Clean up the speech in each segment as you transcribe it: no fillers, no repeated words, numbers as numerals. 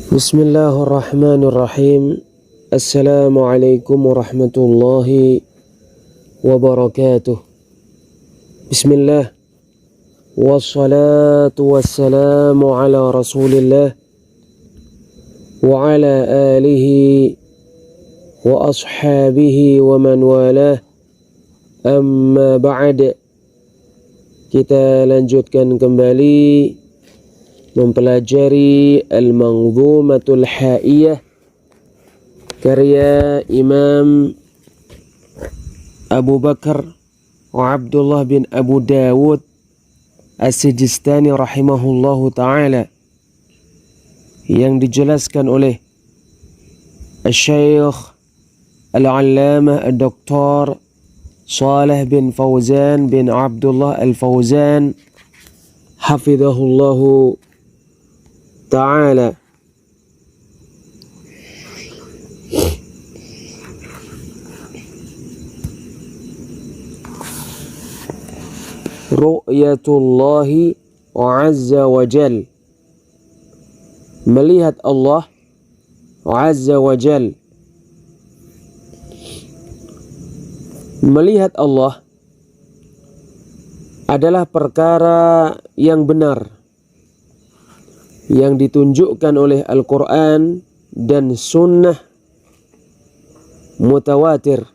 Bismillahirrahmanirrahim. Assalamualaikum warahmatullahi wabarakatuh. Bismillah. Wassalatu wassalamu ala rasulillah wa ala alihi wa ashabihi wa man walah. Amma ba'd. Kita lanjutkan kembali mempelajari Al-Manzumatul Haiyah karya Imam Abu Bakar Abdullah bin Abu Dawud As-Sijistani rahimahullahu ta'ala, yang dijelaskan oleh Al-Syeikh Al-Allamah Al-Doktor Saleh bin Fauzan bin Abdullah Al-Fauzan hafidhahullahu ta'ala. Ru'yatullahi azza wa jal, melihat Allah azza wa jal. Melihat Allah adalah perkara yang benar yang ditunjukkan oleh Al-Quran dan Sunnah mutawatir,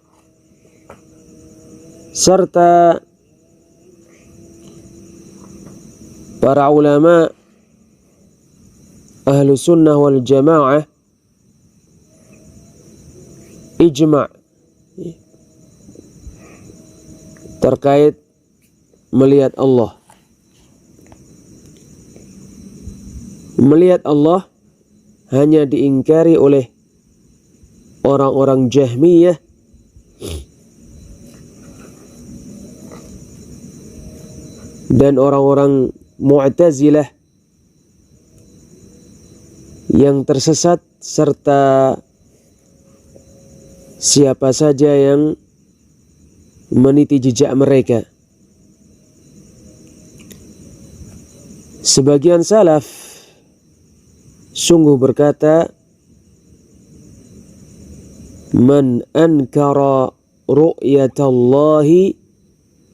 serta para ulama ahlu sunnah wal jamaah ijma' terkait melihat Allah. Melihat Allah hanya diingkari oleh orang-orang Jahmiyah dan orang-orang Mu'tazilah yang tersesat, serta siapa saja yang meniti jejak mereka. Sebagian salaf sungguh berkata, man ankara ru'yatallahi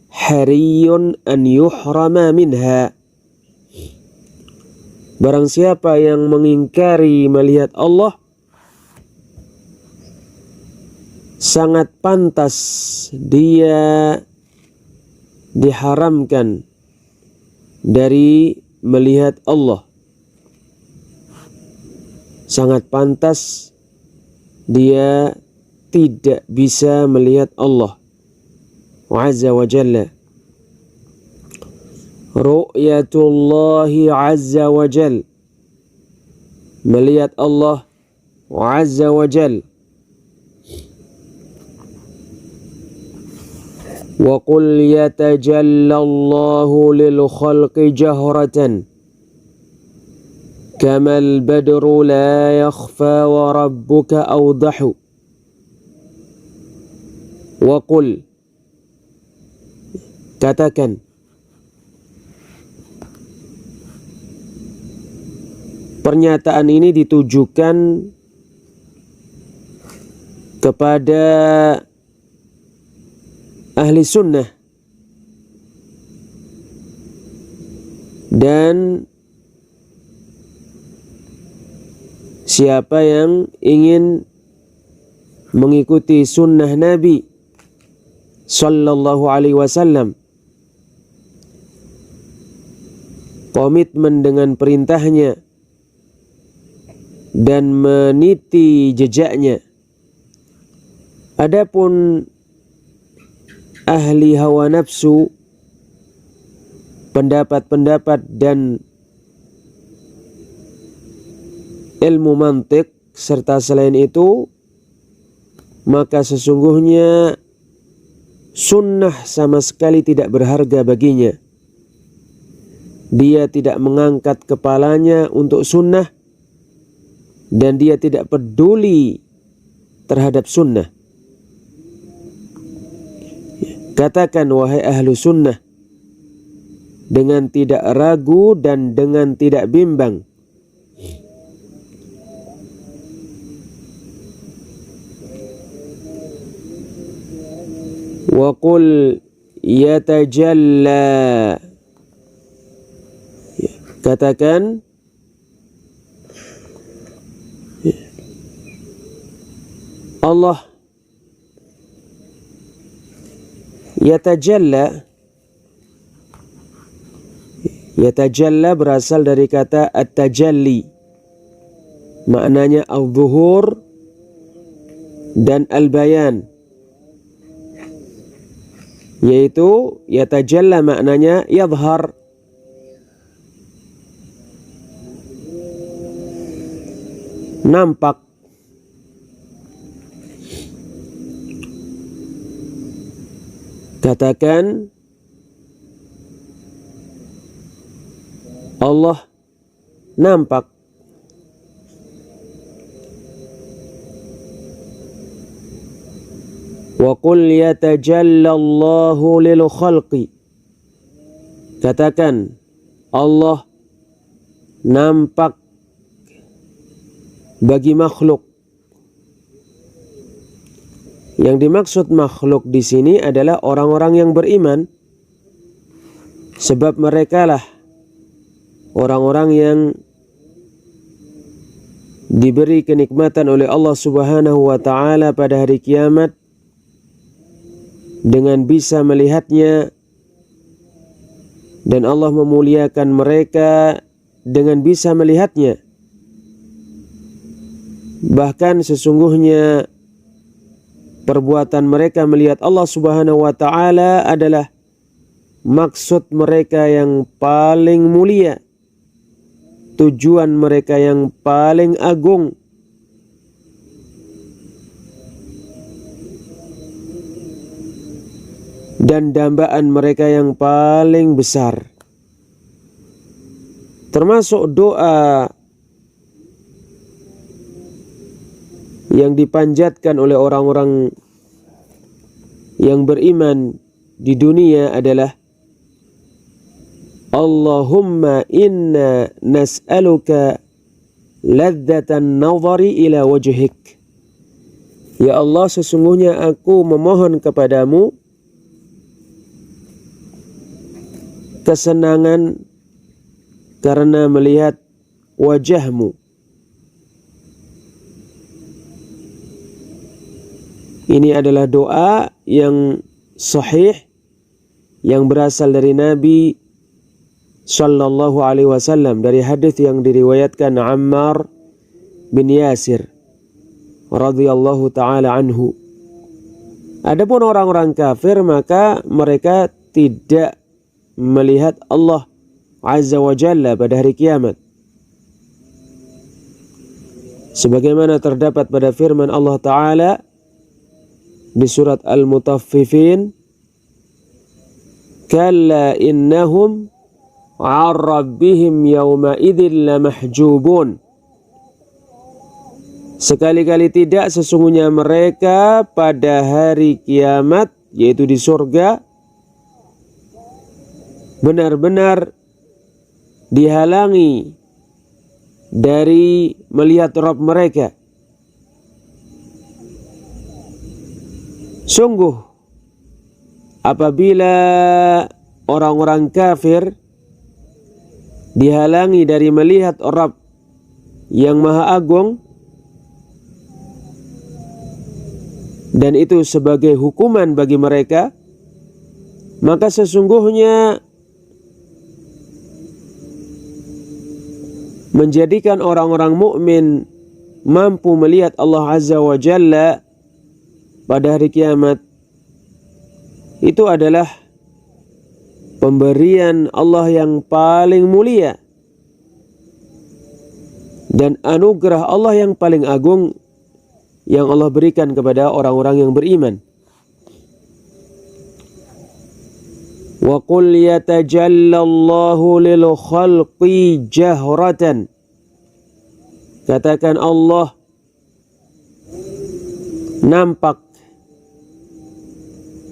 hariyun an yuhrama minha. Barang siapa yang mengingkari melihat Allah, sangat pantas dia diharamkan dari melihat Allah. Sangat pantas dia tidak bisa melihat Allah azza wa jalla. Ru'yatullahi azza wa jalla, melihat Allah azza wa jalla. Wa qul yatajallallahu lil khalqi jahratan kamal badru la yakhfa wa rabbuka awdahu. Wa qul, katakan, pernyataan ini ditujukan kepada ahli sunnah dan siapa yang ingin mengikuti sunnah Nabi sallallahu alaihi wasallam, komitmen dengan perintahnya dan meniti jejaknya. Adapun ahli hawa nafsu, pendapat-pendapat dan ilmu mantik serta selain itu, maka sesungguhnya sunnah sama sekali tidak berharga baginya. Dia tidak mengangkat kepalanya untuk sunnah dan dia tidak peduli terhadap sunnah. Katakan wahai ahlu sunnah dengan tidak ragu dan dengan tidak bimbang, Wa qul yatajalla. Katakan Allah yatajalla. Yatajalla berasal dari kata at-tajalli, maknanya al-zuhur dan al-bayan, yaitu yatajalla maknanya yadhhar, nampak. Katakan Allah nampak. Wa qul yatajalla Allahu lil khalqi. Katakan Allah nampak bagi makhluk. Yang dimaksud makhluk di sini adalah orang-orang yang beriman, sebab merekalah orang-orang yang diberi kenikmatan oleh Allah Subhanahu wa taala pada hari kiamat dengan bisa melihatnya, dan Allah memuliakan mereka dengan bisa melihatnya. Bahkan sesungguhnya perbuatan mereka melihat Allah Subhanahu wa taala adalah maksud mereka yang paling mulia, tujuan mereka yang paling agung. Dan dambaan mereka yang paling besar. Termasuk doa yang dipanjatkan oleh orang-orang yang beriman di dunia adalah Allahumma inna nas'aluka ladzatan nazari ila wajhik. Ya Allah, sesungguhnya aku memohon kepadamu kesenangan karena melihat wajahmu. Ini adalah doa yang sahih yang berasal dari Nabi sallallahu alaihi wasallam, dari hadis yang diriwayatkan Ammar bin Yasir radhiyallahu taala anhu. Adapun orang-orang kafir, maka mereka tidak melihat Allah azza wa jalla pada hari kiamat, sebagaimana terdapat pada firman Allah taala di surat Al-Mutaffifin, kalla innahum 'an rabbihim yawma idzin lamahjubun. Sekali-kali tidak, sesungguhnya mereka pada hari kiamat, yaitu di surga, benar-benar dihalangi dari melihat Rabb mereka. Sungguh, apabila orang-orang kafir dihalangi dari melihat Rabb yang Maha Agung, dan itu sebagai hukuman bagi mereka, maka sesungguhnya menjadikan orang-orang mukmin mampu melihat Allah Azza wa Jalla pada hari kiamat itu adalah pemberian Allah yang paling mulia dan anugerah Allah yang paling agung yang Allah berikan kepada orang-orang yang beriman. Wa qul yatajallallahu lil khalqi jahratan. Katakan Allah nampak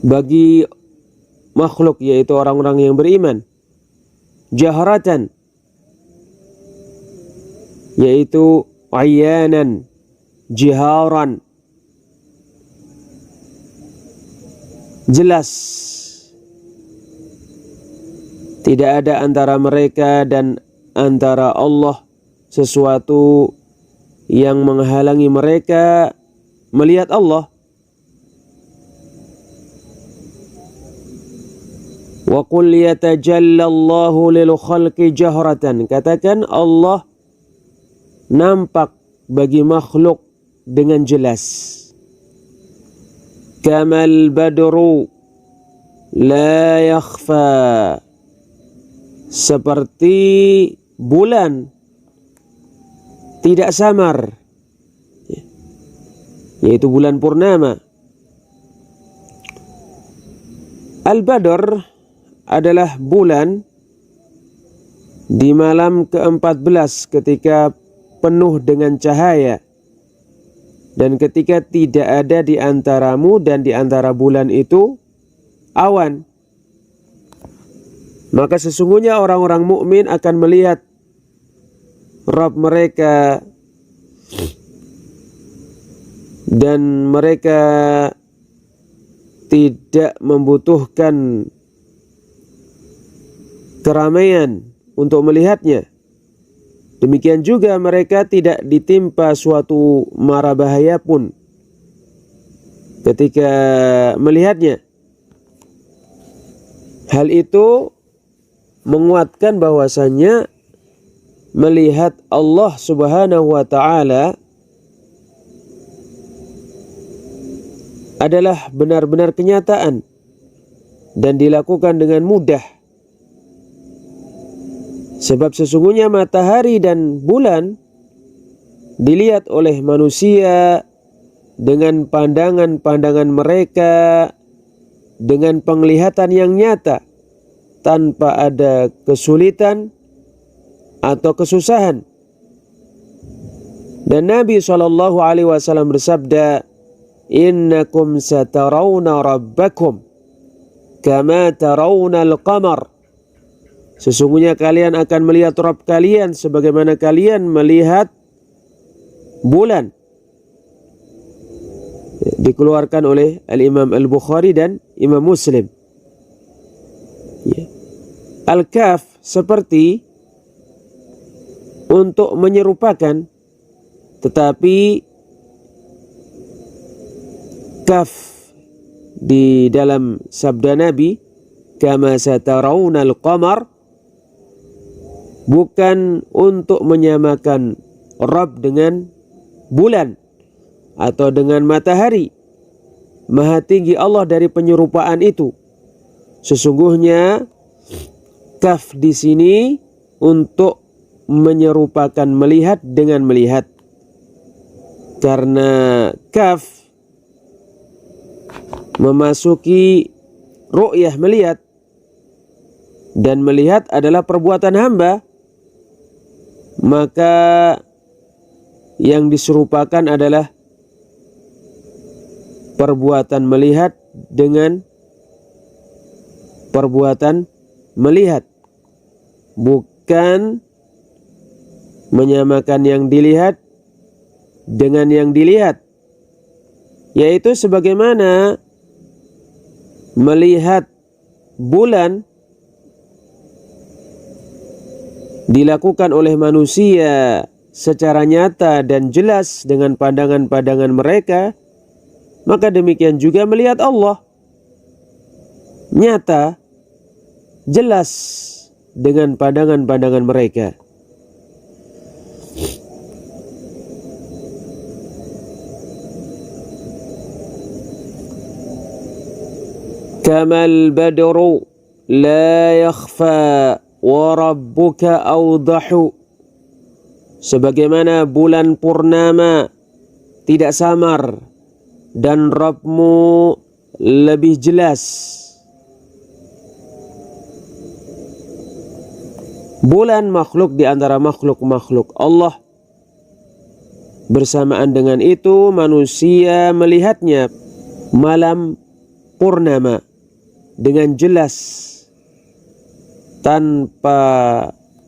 bagi makhluk, yaitu orang-orang yang beriman, jahratan, yaitu ayanan, jiharan. jelas. Tidak ada antara mereka dan antara Allah sesuatu yang menghalangi mereka melihat Allah. Wa qul yatajallallahu lil khalqi jahratan. Katakan Allah nampak bagi makhluk dengan jelas. Kamal badru la yakhfa. Seperti bulan tidak samar, yaitu bulan purnama. Al-Badr adalah bulan di malam ke-14 ketika penuh dengan cahaya, dan ketika tidak ada di antaramu dan di antara bulan itu awan, maka sesungguhnya orang-orang mukmin akan melihat Rabb mereka, dan mereka tidak membutuhkan keramaian untuk melihatnya. Demikian juga mereka tidak ditimpa suatu mara bahaya pun ketika melihatnya. Hal itu menguatkan bahwasannya melihat Allah Subhanahu wa ta'ala adalah benar-benar kenyataan dan dilakukan dengan mudah. Sebab sesungguhnya matahari dan bulan dilihat oleh manusia dengan pandangan-pandangan mereka, dengan penglihatan yang nyata, tanpa ada kesulitan atau kesusahan. Dan Nabi SAW bersabda, "Innakum satarawna rabbakum kama tarawna al-qamar." Sesungguhnya kalian akan melihat Rabb kalian sebagaimana kalian melihat bulan. Dikeluarkan oleh Al-Imam Al-Bukhari dan Imam Muslim. Al-Kaf seperti untuk menyerupakan, tetapi kaf di dalam sabda Nabi kama satarawna al-qamar bukan untuk menyamakan Rabb dengan bulan atau dengan matahari. Maha tinggi Allah dari penyerupaan itu. Sesungguhnya kaf di sini untuk menyerupakan melihat dengan melihat. Karena kaf memasuki ru'yah melihat, dan melihat adalah perbuatan hamba, maka yang diserupakan adalah perbuatan melihat dengan perbuatan melihat, bukan menyamakan yang dilihat dengan yang dilihat, yaitu sebagaimana melihat bulan dilakukan oleh manusia secara nyata dan jelas dengan pandangan-pandangan mereka, maka demikian juga melihat Allah nyata, jelas dengan pandangan-pandangan mereka. Kamal badru la yakhfa wa rabbuka awdahu. Sebagaimana bulan purnama tidak samar dan Rabbmu lebih jelas. Bulan makhluk di antara makhluk-makhluk Allah. Bersamaan dengan itu manusia melihatnya malam purnama dengan jelas, tanpa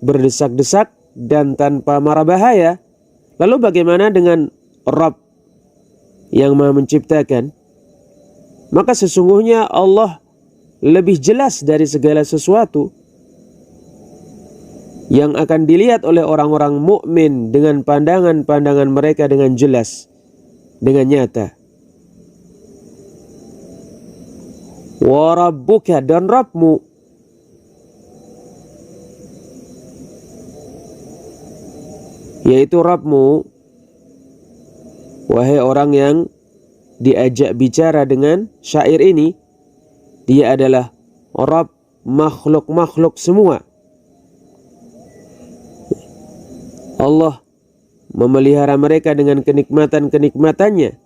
berdesak-desak dan tanpa mara bahaya. Lalu bagaimana dengan Rabb yang Maha menciptakan? maka sesungguhnya Allah lebih jelas dari segala sesuatu yang akan dilihat oleh orang-orang mukmin dengan pandangan-pandangan mereka dengan jelas, dengan nyata. Wa rabbuka, dan Rabbmu. Yaitu Rabbmu, wahai orang yang diajak bicara dengan syair ini, dia adalah Rabb makhluk-makhluk semua. Allah memelihara mereka dengan kenikmatan-kenikmatannya.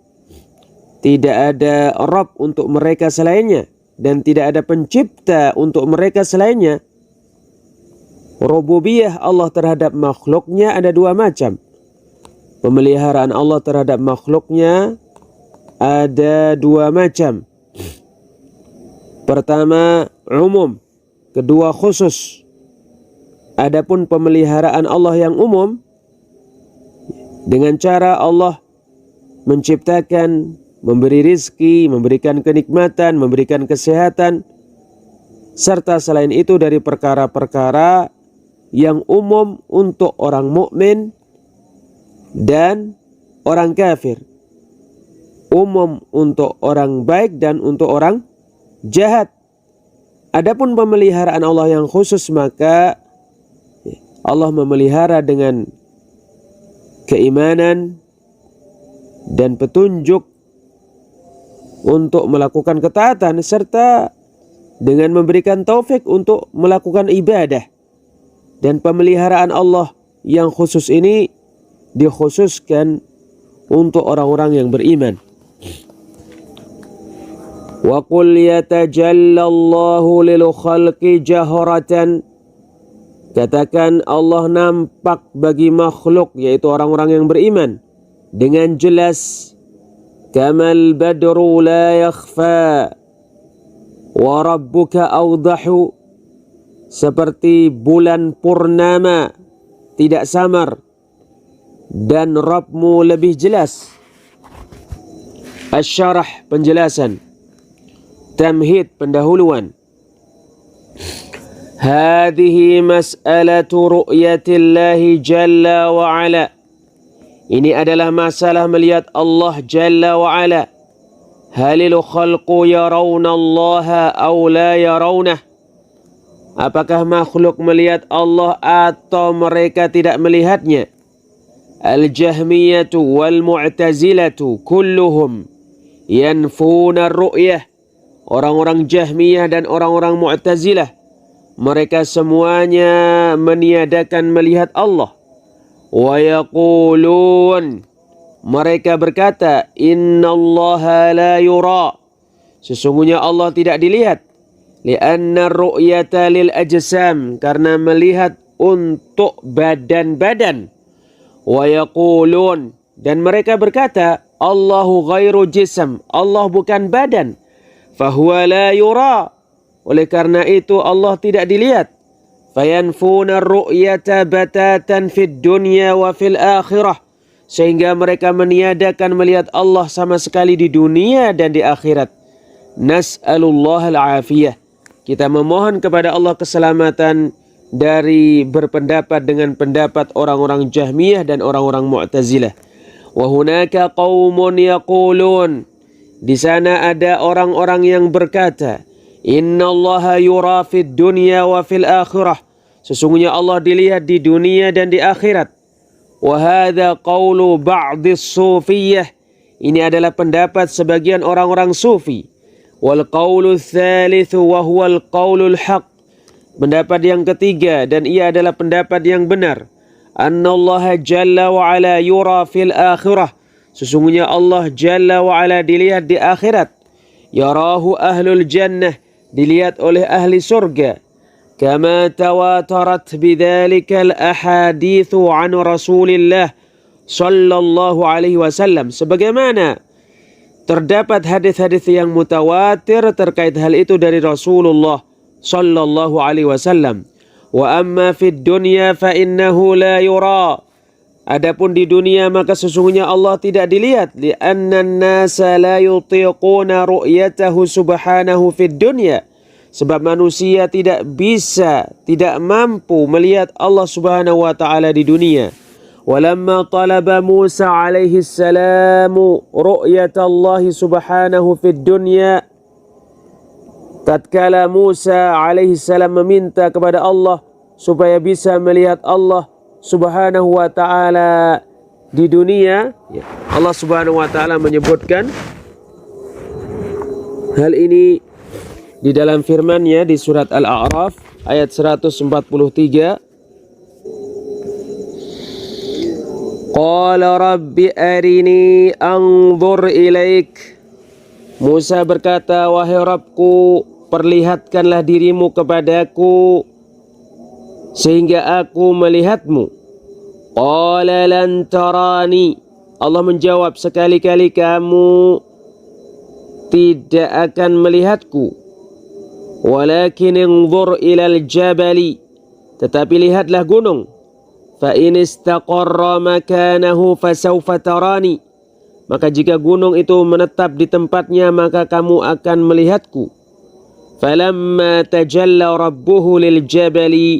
Tidak ada Rabb untuk mereka selainnya, dan tidak ada pencipta untuk mereka selainnya. Rububiyah Allah terhadap makhluknya ada dua macam. Pemeliharaan Allah terhadap makhluknya ada dua macam. Pertama umum, kedua khusus. Adapun pemeliharaan Allah yang umum, dengan cara Allah menciptakan, memberi rizki, memberikan kenikmatan, memberikan kesehatan, serta selain itu dari perkara-perkara yang umum untuk orang mukmin dan orang kafir, umum untuk orang baik dan untuk orang jahat. Adapun pemeliharaan Allah yang khusus, maka Allah memelihara dengan keimanan dan petunjuk untuk melakukan ketaatan, serta dengan memberikan taufik untuk melakukan ibadah. Dan pemeliharaan Allah yang khusus ini dikhususkan untuk orang-orang yang beriman. Wa qul yatajallallahu lil khalqi jahratan. Katakan Allah nampak bagi makhluk, yaitu orang-orang yang beriman, dengan jelas. Kamal badru la yakhfa wa rabbuka awdahu. Seperti bulan purnama tidak samar, dan Rabbmu lebih jelas. Asy-syarah, penjelasan. Tamhid, pendahuluan. Hadhihi mas'alatu ru'yatillahi jalla wa ala. Ini adalah masalah melihat Allah jalla wa ala. Halil khalqu yarawna Allah aw la yarawnah. Apakah makhluk melihat Allah atau mereka tidak melihatnya? Al-Jahmiyatu wal-Mu'tazilatu kulluhum yanfuna ar-ru'yah. Orang-orang Jahmiyah dan orang-orang Mu'tazilah, mereka semuanya meniadakan melihat Allah. Wa yaqulun, mereka berkata, innallaha la yura, sesungguhnya Allah tidak dilihat. Li'anna ar-ru'yata lil ajsam, karena melihat untuk badan-badan. Wa yaqulun, dan mereka berkata, Allahu ghairu jism, Allah bukan badan. Fahuwa la yura, oleh karena itu Allah tidak dilihat. Fayanfuna ar-ru'yata batatan fid dunya wa fil akhirah, sehingga mereka meniadakan melihat Allah sama sekali di dunia dan di akhirat. Nas'alullah al-afiyah, kita memohon kepada Allah keselamatan dari berpendapat dengan pendapat orang-orang Jahmiyah dan orang-orang Mu'tazilah. Wa hunaka qaumun yaqulun, di sana ada orang-orang yang berkata, innallaha yura fid dunya wa fil akhirah, sesungguhnya Allah dilihat di dunia dan di akhirat. Wa hadza qaulu ba'dis sufiyah, ini adalah pendapat sebagian orang-orang sufi. Wal qaulu tsalitsu wa huwal qaulul haq, pendapat yang ketiga dan ia adalah pendapat yang benar. Annallaha jalla wa ala yura fil akhirah, sesungguhnya Allah jalla wa ala dilihat di akhirat. Yarahu ahlul jannah, dilihat oleh ahli surga. Kama tawatarat bidzalika al-ahaditsu an Rasulillah sallallahu alaihi wasallam, sebagaimana terdapat hadis-hadis yang mutawatir terkait hal itu dari Rasulullah sallallahu alaihi wasallam. Wa amma fid dunya fa innahu la yura, Adapun di dunia maka sesungguhnya Allah tidak dilihat, li'anna an-nasa la yutiquna ru'yatahu subhanahu fid dunya. Sebab manusia tidak bisa, tidak mampu melihat Allah Subhanahu wa taala di dunia. Walamma talaba Musa alaihi salamu ru'yatallahi subhanahu fid dunya. Tatkala Musa alaihi salam meminta kepada Allah supaya bisa melihat Allah Subhanahu wa taala di dunia, Allah Subhanahu wa taala menyebutkan hal ini di dalam firman-Nya di surat Al-A'raf ayat 143. Qala rabbi arini anzur ilaik. Musa berkata, wahai Rabbku, perlihatkanlah dirimu kepadaku sehingga aku melihatmu. Qala lan tarani. Allah menjawab, sekali-kali kamu tidak akan melihatku. Walakin inzur ilal jabali. Tetapi lihatlah gunung. Fa in istaqarra makanahu fasawfa tarani. Maka jika gunung itu menetap di tempatnya maka kamu akan melihatku. Falamma tajalla rabbuhu lil jabali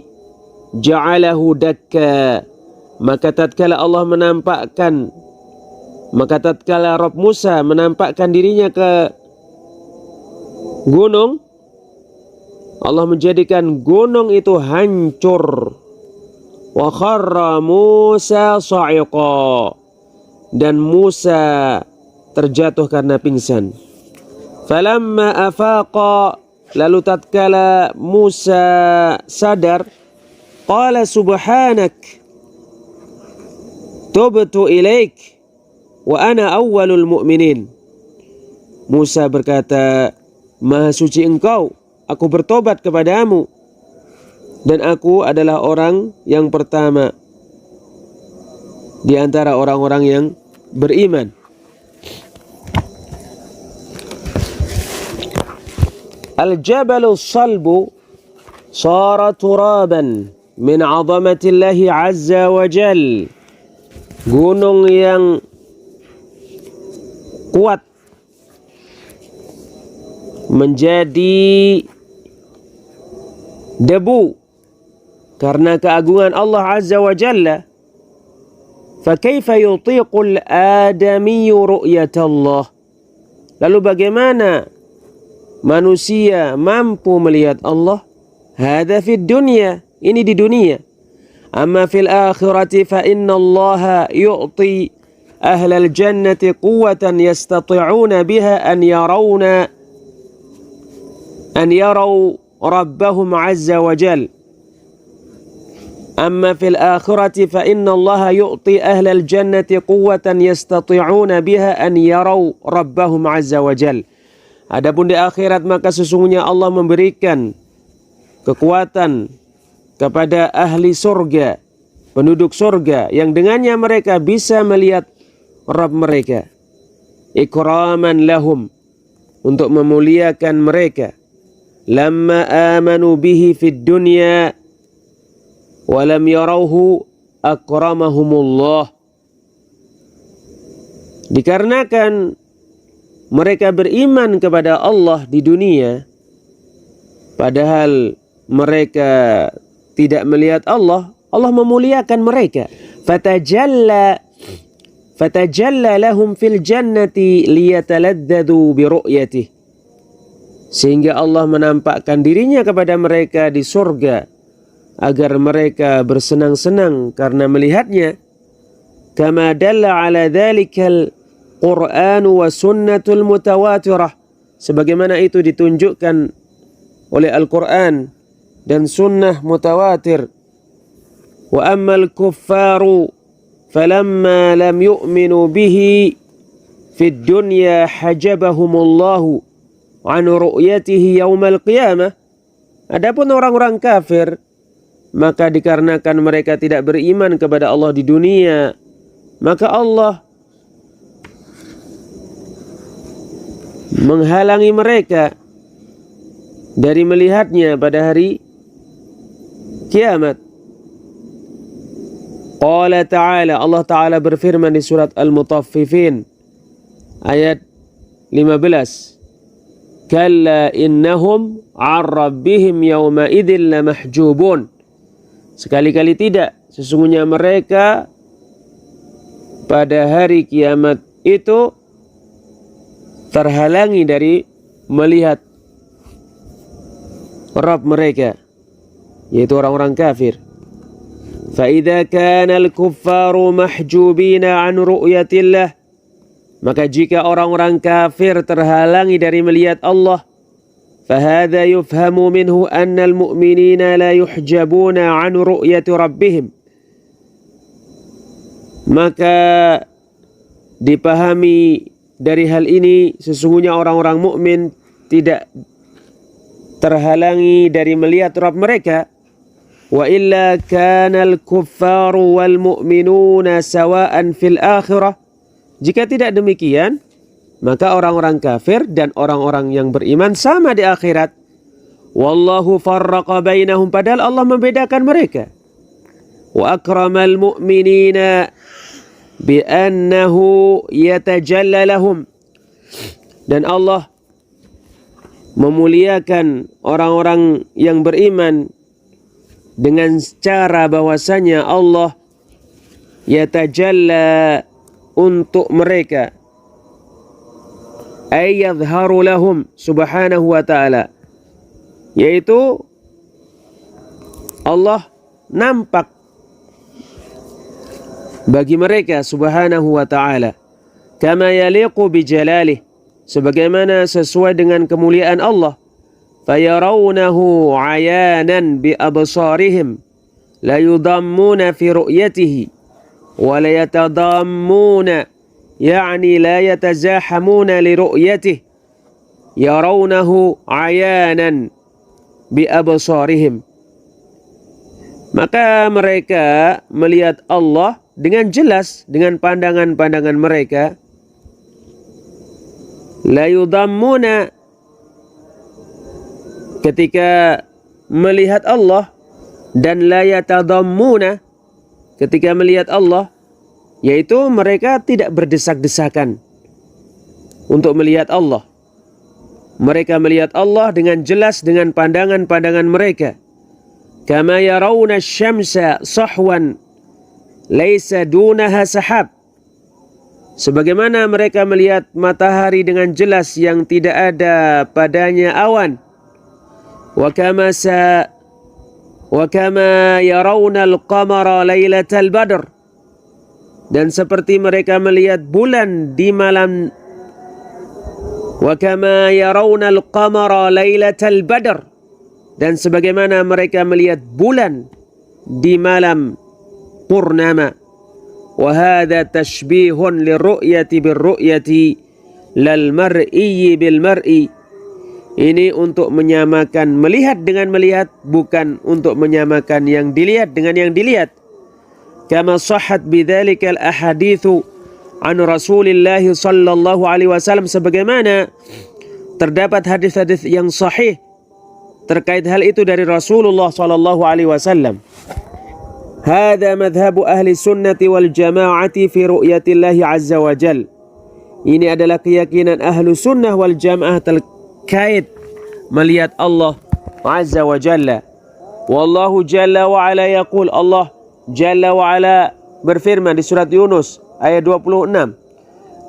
ja'alahu dakka. Maka tatkala Rabb Musa menampakkan dirinya ke gunung, Allah menjadikan gunung itu hancur. Wa kharra Musa sa'iqa. Dan Musa terjatuh karena pingsan. Falamma afaqa. Lalu tatkala Musa sadar, qala subhanak tubtu ilaik wa ana awwalul mu'minin. Musa berkata, Maha suci Engkau, aku bertobat kepadamu dan aku adalah orang yang pertama di antara orang-orang yang beriman. Al-jabalu salbu sara turaban min 'azamatillahi 'azza wa jal. Gunung yang kuat menjadi debu karena keagungan Allah Azza wa Jalla. Fa kaifa yutiqul adamiyyu ru'yatallah? Lalu bagaimana manusia mampu melihat Allah? Hadza fid dunya, ini di dunia. Amma fil akhirati fa inna Allah yu'ti ahlal jannati quwwatan yastati'una biha an yaraw rabbahum azza wa jal. Amma fil akhirati fa inna Allah yu'ti ahlal jannati quwwatan yastati'una biha an yaraw rabbahum azza wa jal. Adapun di akhirat maka sesungguhnya Allah memberikan kekuatan kepada ahli surga, penduduk surga, yang dengannya mereka bisa melihat Rabb mereka. Ikraman lahum, untuk memuliakan mereka. Lamma amanu bihi fid dunya walam yarauhu akramahumullah. Dikarenakan mereka beriman kepada Allah di dunia, padahal mereka tidak melihat Allah, Allah memuliakan mereka. Fatajalla lahum fil jannati liyataladdadu bi ru'yatihi. Sehingga Allah menampakkan dirinya kepada mereka di surga agar mereka bersenang-senang karena melihatnya. Kama dalla ala dhalikal Qur'an wa sunnatul mutawatirah. Sebagaimana itu ditunjukkan oleh Al-Quran dan sunnah mutawatir. Wa ammal kuffaru falamma lam yu'minu bihi fid dunya hajabahumullahu an ru'yatihi yaumal qiyamah. Adapun orang-orang kafir, maka dikarenakan mereka tidak beriman kepada Allah di dunia, maka Allah menghalangi mereka dari melihatnya pada hari kiamat. Qala ta'ala, Allah Ta'ala berfirman di surat Al-Mutaffifin ayat 15. Kalla innahum 'an rabbihim yawma idzin lamahjubun. Sekali-kali tidak, sesungguhnya mereka pada hari kiamat itu terhalangi dari melihat Rabb mereka, yaitu orang-orang kafir. فَإِذَا كَانَ الْكُفَّارُ مَحْجُوبِينَ عَنْ رُؤْيَةِ اللَّهِ, maka jika orang-orang kafir terhalangi dari melihat Allah, فَهَذَا يُفْهَمُ مِنْهُ أَنَّ الْمُؤْمِنِينَ لَا يُحْجَبُونَ عَنْ رُؤْيَةِ رَبِّهِمْ, maka dipahami dari hal ini sesungguhnya orang-orang mukmin tidak terhalangi dari melihat Rabb mereka. Wa illa kana al-kuffaru wal mu'minuna sawa'an fil akhirah. Jika tidak demikian, maka orang-orang kafir dan orang-orang yang beriman sama di akhirat. Wallahu farraqa bainahum, padahal Allah membedakan mereka. Wa akramal mu'minina bi annahu yatajalla lahum, dan Allah memuliakan orang-orang yang beriman dengan cara bahwasanya Allah yatajalla untuk mereka, ay yadhharu lahum subhanahu wa ta'ala, yaitu Allah nampak bagi mereka subhanahu wa ta'ala, kama yaliqu bijalalih, sebagaimana sesuai dengan kemuliaan Allah. Fayarawnahu ayanan bi absarihim la yudammuna fi ru'yatihi wa la yatadammuna, yani la yatazahamuna li ru'yatihi, yarawnahu ayanan bi absarihim, maka mereka melihat Allah dengan jelas dengan pandangan-pandangan mereka. La yudammuna, ketika melihat Allah, dan la yatadammuna, ketika melihat Allah, yaitu mereka tidak berdesak-desakan untuk melihat Allah. Mereka melihat Allah dengan jelas dengan pandangan-pandangan mereka. Kama yarawna syamsa sahwan laisa dunaha sahab, sebagaimana mereka melihat matahari dengan jelas yang tidak ada padanya awan. Wa kama yarawna al-qamara lailatal badr, dan seperti mereka melihat bulan di malam. Wa kama yarawna al-qamara lailatal badr, dan sebagaimana mereka melihat bulan di malam purnama. Wa hadha tashbihun lirru'yati birru'yati lal mar'i bil mar'i. Ini untuk menyamakan melihat dengan melihat, bukan untuk menyamakan yang dilihat dengan yang dilihat. Kama sahhat bidzalika al-ahaditsu an Rasulillah sallallahu alaihi wasallam, sebagaimana terdapat hadis-hadis yang sahih terkait hal itu dari Rasulullah sallallahu alaihi wasallam. Hadza madhhabu ahli sunnati wal jamaati fi ru'yatillahi azza wa jal. Ini adalah keyakinan ahlu sunnah wal jamaah terkait melihat Allah azza wa jalla. Wallahu jalla wa ala yaqul, Allah jalla wa ala berfirman di surat Yunus ayat 26.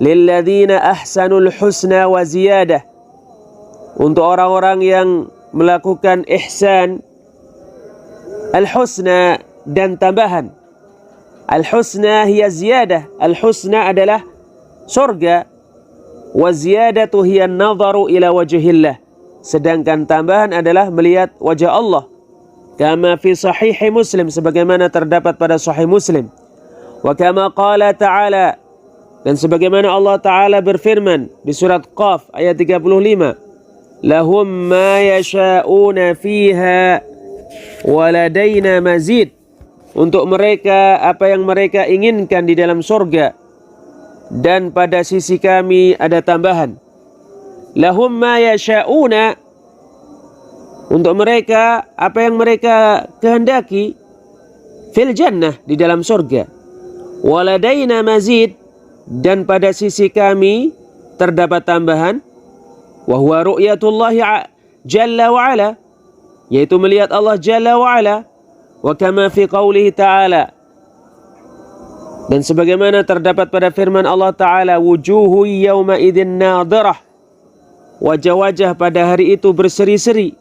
Lilladzina ahsanul husna wa ziyadah, untuk orang-orang yang melakukan ihsan, al-husna, dan tambahan. Al-husna hiya ziyadah, al-husna adalah surga, wa ziyadatu hiya an-nadharu ila wajhillah, sedangkan tambahan adalah melihat wajah Allah. Kama fi sahih Muslim, sebagaimana terdapat pada sahih Muslim. Wa kama qala ta'ala, dan sebagaimana Allah Ta'ala berfirman di surat Qaf ayat 35. Lahum ma yasha'una fiha waladaina mazid, untuk mereka apa yang mereka inginkan di dalam surga, dan pada sisi kami ada tambahan. Lahum ma yasha'una, untuk mereka apa yang mereka kehendaki, fil jannah, di dalam surga. Waladaina mazid, dan pada sisi kami terdapat tambahan, wa huwa ru'yatullahi jalla wa ala, yaitu melihat Allah jalla wa ala. Wa kama fi qawlihi ta'ala, dan sebagaimana terdapat pada firman Allah Ta'ala, wujuhu yawma idhin nadirah, wajah-wajah pada hari itu berseri-seri.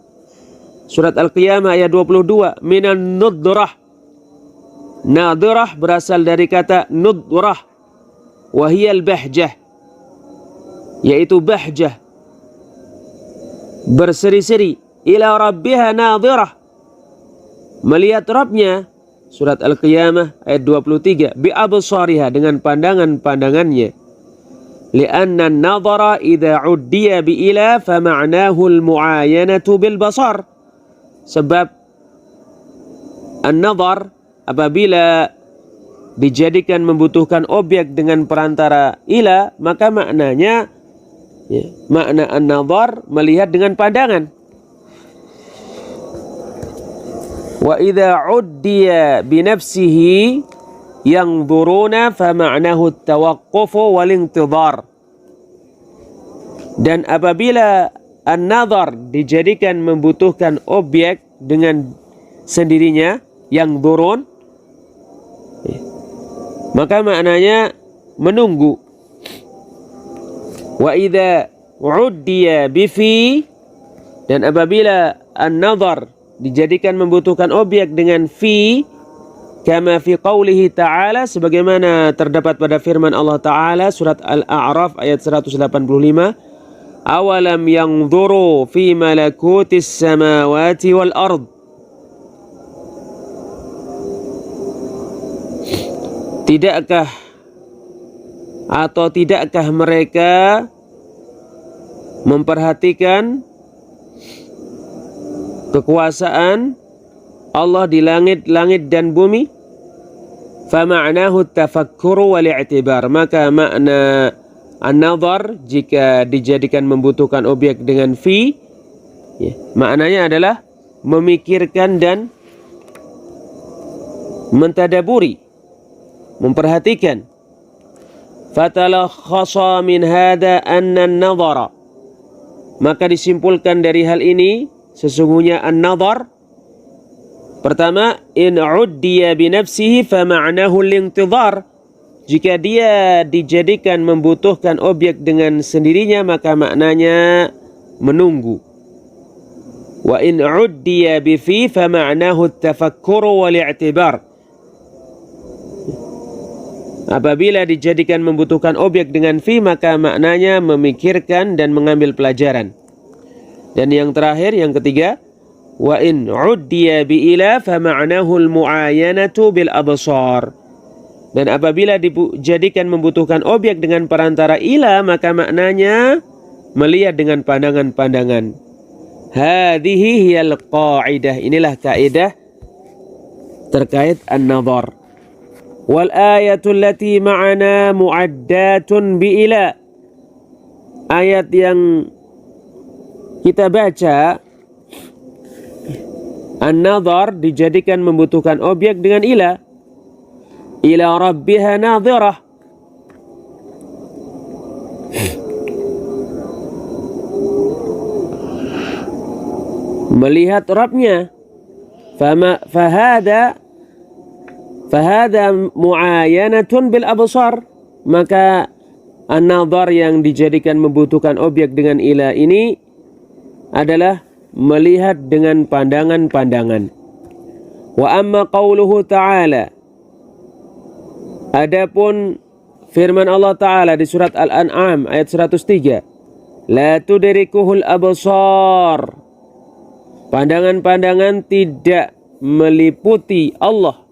Surat Al-Qiyamah ayat 22, minan nudrah. Nadirah berasal dari kata nudrah, wahiyal bahjah, yaitu bahjah, berseri-seri. Ila rabbiha nadirah, melihat Rabbnya. Surat Al-Qiyamah ayat 23, bi absariha, dengan pandangan-pandangannya. Lianna an-nadhara idza uddiya bi ila fa ma'nahu al-mu'ayanatu bil basar. Sebab an-nadhar apabila dijadikan membutuhkan objek dengan perantara ila, maka maknanya makna an-nadhar melihat dengan pandangan. Wa idza uddiya bi nafsihi yanzuruna fa ma'nahu at-tawaqquf wal intidhar. Dan apabila an-nadhar dijadikan membutuhkan objek dengan sendirinya, yang durun, maka maknanya menunggu. Wa idza uddiya bi fi, dan apabila an-nadhar dijadikan membutuhkan objek dengan fi, kama fi qawlihi ta'ala, sebagaimana terdapat pada firman Allah Ta'ala surat Al-A'raf ayat 185, awalam yanzuru fi malakutis samawati wal ard. Tidakkah mereka memperhatikan kekuasaan Allah di langit-langit dan bumi? Fama'nahu tafakkuru wal i'tibar, maka makna an-nadhar jika dijadikan membutuhkan objek dengan fi, maknanya adalah memikirkan dan mentadaburi, memperhatikan. Fatalakhasa min hada anna an-nadhara, maka disimpulkan dari hal ini sesungguhnya an-nadhar, pertama, in uddiya bi nafsihi fa ma'nahu al-intidhar, jika dia dijadikan membutuhkan objek dengan sendirinya maka maknanya menunggu. Wa in uddiya bi fi fa ma'nahu at-tafakkuru wal i'tibar, apabila dijadikan membutuhkan objek dengan fi maka maknanya memikirkan dan mengambil pelajaran. Dan yang terakhir, yang ketiga, wa in uddiya bi ila fa ma'nahu al-mu'ayanatu bil absar, dan apabila dijadikan membutuhkan objek dengan perantara ila maka maknanya melihat dengan pandangan-pandangan. Hadhihi hiyal qa'idah, inilah kaidah terkait an-nadhar. Wal ayatul lati ma'ana mu'addatun bi ila, ayat yang kita baca, an-nadhar dijadikan membutuhkan objek dengan ila rabbiha nadhirah, melihat Rabbnya. Fahada mu'ayanatun bil absar, maka an-nadhar yang dijadikan membutuhkan objek dengan ila ini adalah melihat dengan pandangan-pandangan. Wa amma qauluhu ta'ala, adapun firman Allah Ta'ala di surat Al-An'am ayat 103, la tudrikuhul absar, pandangan-pandangan tidak meliputi Allah.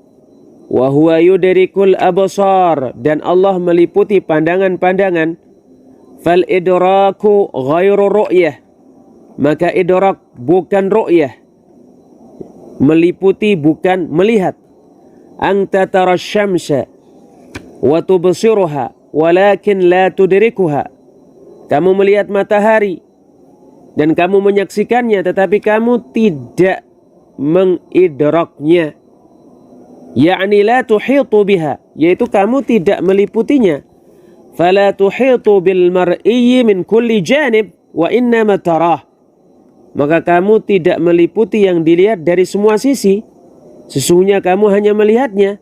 Wa huwa yudrikul absar, dan Allah meliputi pandangan-pandangan. Fal idraku ghairu ru'yah, maka idrak bukan ru'yah, meliputi bukan melihat. Anta tara syamsa wa tubsiruha walakin la tudrikuha, kamu melihat matahari dan kamu menyaksikannya tetapi kamu tidak mengidraknya. yakni la tuhitu biha, yaitu kamu tidak meliputinya. Fala tuhitu bil mar'iyyi min kulli janib wa innama tarah. Maka kamu tidak meliputi yang dilihat dari semua sisi, sesungguhnya kamu hanya melihatnya.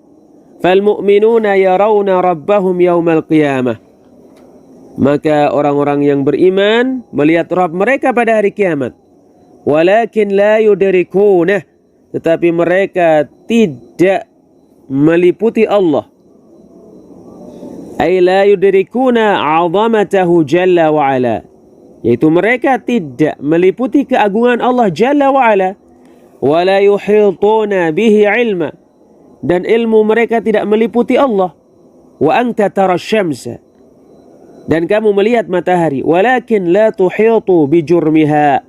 Fal mu'minuna yarawna rabbahum yaumal qiyamah. Maka orang-orang yang beriman melihat Rabb mereka pada hari kiamat. Walakin la yudrikunah, tetapi mereka tidak meliputi Allah. Ay la yudrikuna 'azamatahu jalla wa ala, yaitu mereka tidak meliputi keagungan Allah jalla wa ala. Wa la yuhituna bihi 'ilma, dan ilmu mereka tidak meliputi Allah. Wa anta tara syamsa, dan kamu melihat matahari. Walakin la tuhitu bi jurmiha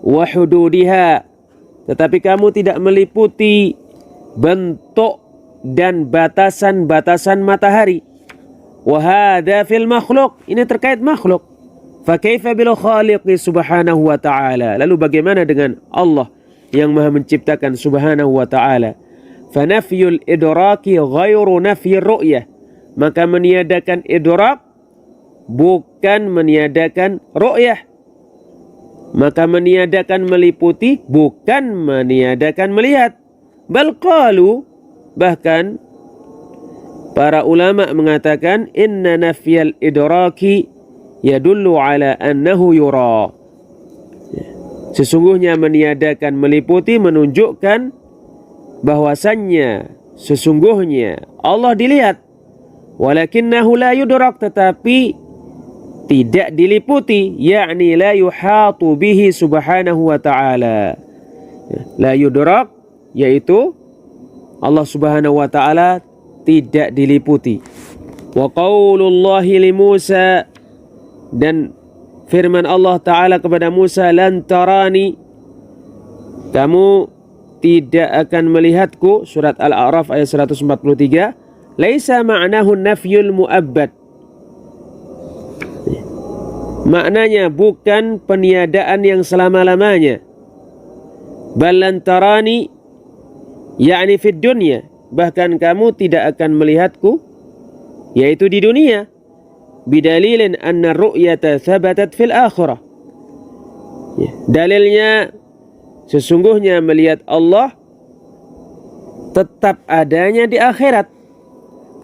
wa hududiha, tetapi kamu tidak meliputi bentuk dan batasan-batasan matahari. Wa hadza fil makhluq, ini terkait makhluk. Fa kaifa bil khaliq subhanahu wa ta'ala, lalu bagaimana dengan Allah yang Maha menciptakan subhanahu wa ta'ala? Fa nafyul idraki ghairu nafyir ru'yah, maka meniadakan idrak bukan meniadakan ru'yah. Maka meniadakan meliputi bukan meniadakan melihat. Bal qalu, bahkan para ulama mengatakan inna nafyal idraki yadullu ala annahu yura. Sesungguhnya meniadakan meliputi menunjukkan bahwasannya sesungguhnya Allah dilihat. Walakinnahu la yudrak, tetapi tidak diliputi, yakni la yuhatu bihi subhanahu wa ta'ala. La yudrak, yaitu Allah subhanahu wa ta'ala tidak diliputi. Wa qaulullahi li Musa, dan firman Allah ta'ala kepada Musa, lan tarani, kamu tidak akan melihatku. Surat Al-A'raf ayat 143. Laisa ma'nahu nafyul mu'abbad, maknanya bukan peniadaan yang selama-lamanya. Bal lan tarani yakni fid dunya, bahkan kamu tidak akan melihatku, yaitu di dunia. Bidalilin anna ru'yata thabatat fil akhirah, dalilnya sesungguhnya melihat Allah tetap adanya di akhirat.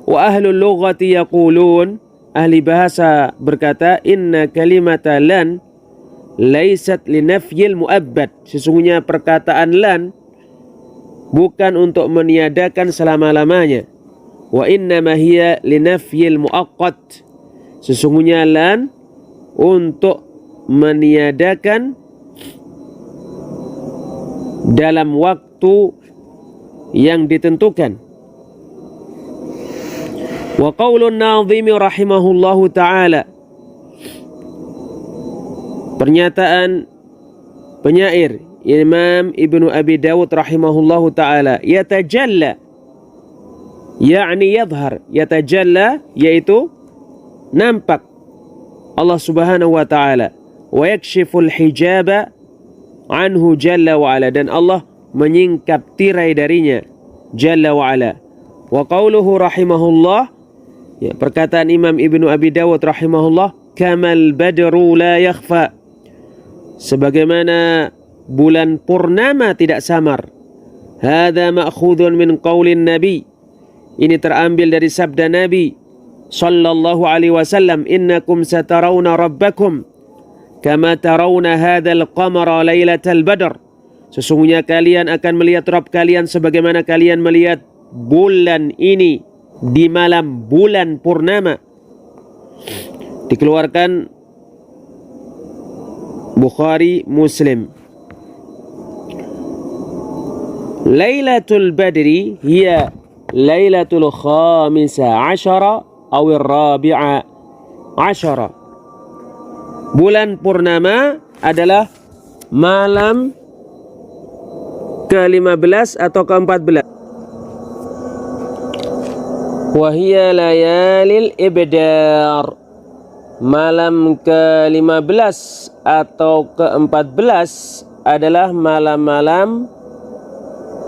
Wa ahlul lughati yaqulun, ahli bahasa berkata, inna kalimata lan laysat linafyil mu'abbad, sesungguhnya perkataan lan bukan untuk meniadakan selama-lamanya. Wa innama hiya linafyil muaqqat, sesungguhnya lan untuk meniadakan dalam waktu yang ditentukan. Wa qaulun nadhimi rahimahullahu ta'ala, pernyataan penyair Imam Ibnu Abi Dawud rahimahullahu ta'ala, yatajalla yakni yadhhar, yatajalla yaitu nampak Allah subhanahu wa ta'ala, wa yakshiful hijaba anhu jalla wa ala, dan Allah menyingkap tirai darinya jalla wa ala. Wa qauluhu rahimahullah, perkataan Imam Ibnu Abi Dawud rahimahullah, kamal badru la yakhfa, sebagaimana bulan purnama tidak samar. Hadza ma'khudun min qaulin nabi, ini terambil dari sabda Nabi sallallahu alaihi wasallam, innakum satarawna rabbakum kama tarawna hadzal qamara lailatal badr, sesungguhnya kalian akan melihat Rabb kalian sebagaimana kalian melihat bulan ini di malam bulan purnama. Dikeluarkan Bukhari, Muslim. Lailatul Badri hiya lailatul khamisa asyara atau rabi'a asyara. Bulan purnama adalah malam ke-15 atau ke-14. Wahia layalil ibdar, malam ke-15 atau ke-14 adalah malam-malam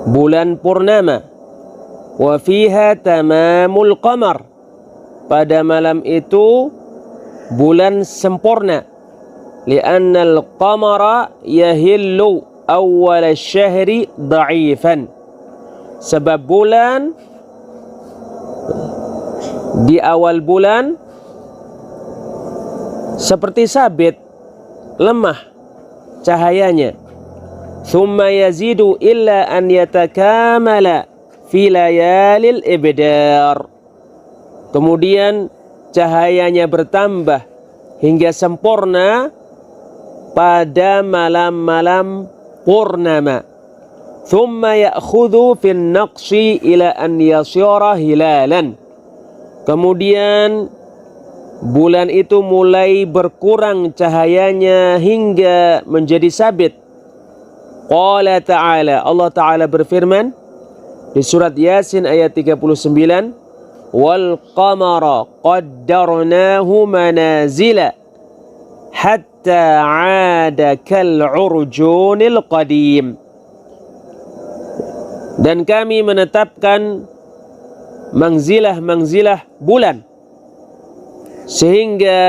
bulan purnama. wa fiha tamamul qamar, pada malam itu bulan sempurna, li'anna al-qamara yahillu awwal asy-syahri dha'ifan, sebab bulan di awal bulan seperti sabit, lemah cahayanya. Thumma yazidu illa an yatakamala fi layalil ibdar, kemudian cahayanya bertambah hingga sempurna pada malam-malam purnama. Thumma ya'khudhu fin naqsi ila an yasyara hilalan, kemudian bulan itu mulai berkurang cahayanya hingga menjadi sabit. Qala ta'ala, Allah Ta'ala berfirman di surat Yasin ayat 39, wal qamara qaddarnahu manazila hatta 'ada kal 'urjunil qadim, dan kami menetapkan mangzilah bulan sehingga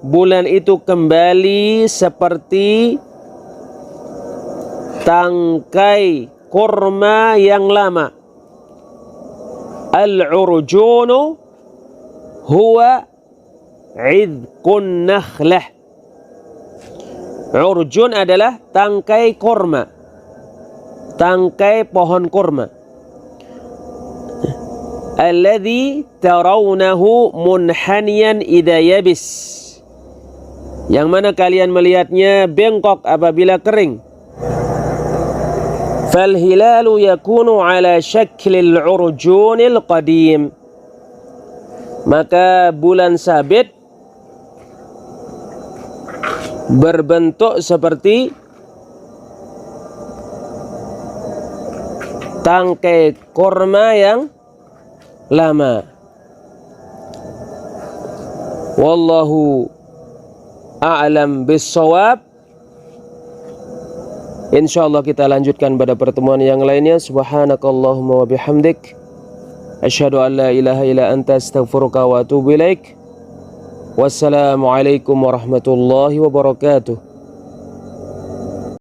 bulan itu kembali seperti tangkai kurma yang lama. Al-urjunu huwa idqun nakhlah. Urjun adalah tangkai kurma, tangkai pohon kurma. Alladhi tarawnahu munhaniyan idza yabis, yang mana kalian melihatnya bengkok apabila kering. Fal hilalu yakunu ala syaklil urjunil qadim, maka bulan sabit berbentuk seperti tangkai kurma yang lama. Wallahu a'lam bis-shawab. Insyaallah kita lanjutkan pada pertemuan yang lainnya. Subhanakallahumma wa bihamdik, asyhadu an la ilaha illa anta, astaghfiruka wa atubu ilaik. Wassalamualaikum warahmatullahi wabarakatuh.